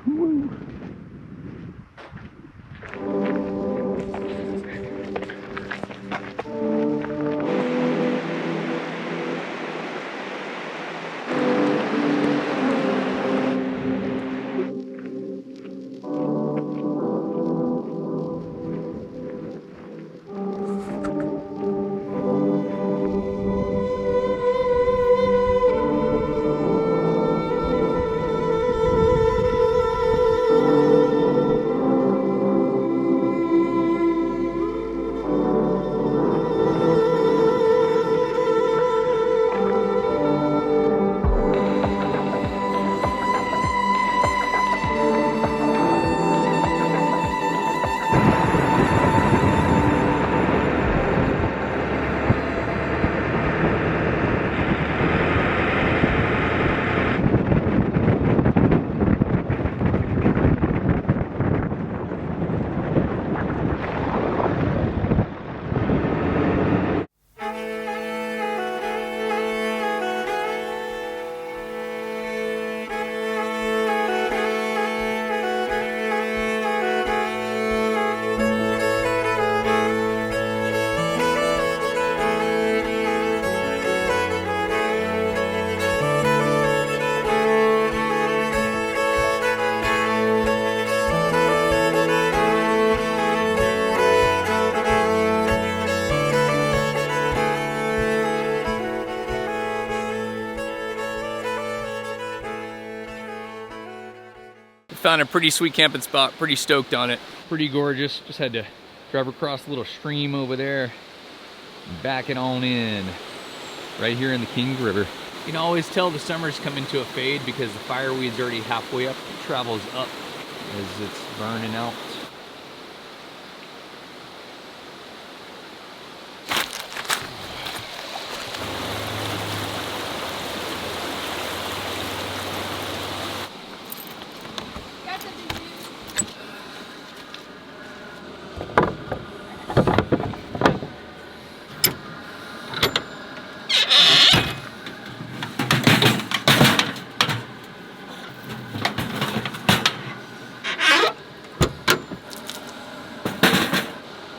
Woo. Found a pretty sweet camping spot, pretty stoked on it. Pretty gorgeous, just had to drive across a little stream over there, back it on in, right here in the King River. You can always tell the summer's coming to a fade because the fireweed's already halfway up, it travels up as it's burning out.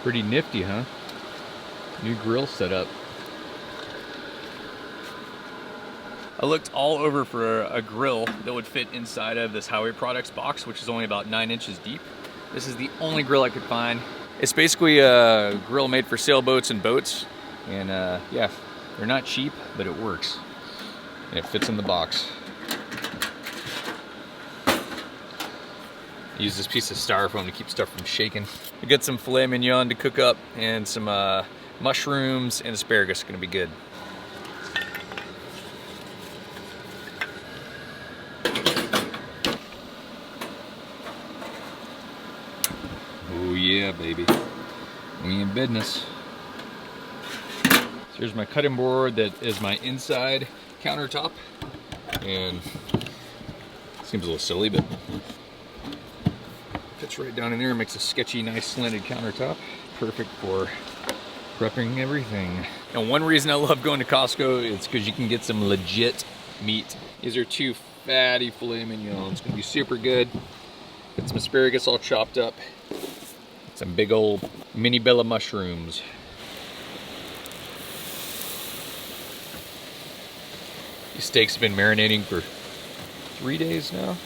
Pretty nifty, huh? New grill setup. I looked all over for a grill that would fit inside of this Highway Products box, which is only about 9 inches deep. This is the only grill I could find. It's basically a grill made for sailboats and boats. And yeah, they're not cheap, but it works. And it fits in the box. Use this piece of styrofoam to keep stuff from shaking. We got some filet mignon to cook up and some mushrooms and asparagus. Gonna be good. Oh yeah, baby. We in business. So here's my cutting board that is my inside countertop. And seems a little silly, but fits right down in there and makes a sketchy, nice slanted countertop. Perfect for prepping everything. And one reason I love going to Costco is because you can get some legit meat. These are 2 fatty filet mignons. It's gonna be super good. Got some asparagus all chopped up. Some big old mini bella mushrooms. These steaks have been marinating for 3 days now.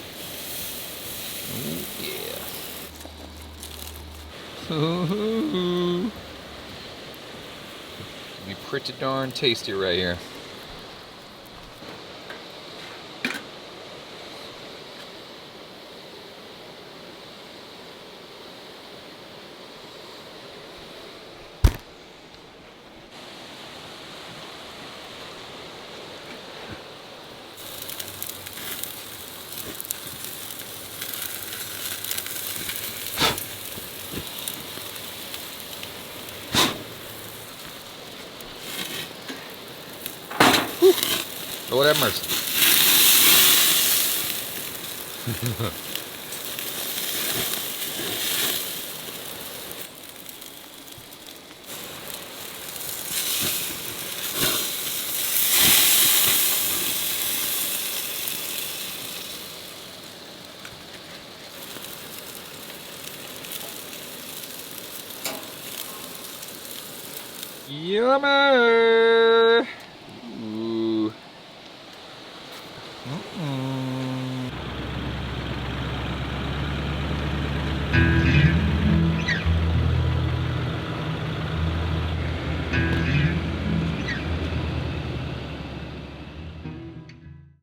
Ooh, yeah. Ooh. Be pretty darn tasty right here. Lord have mercy. Yummer! Ooh. Mm-mm.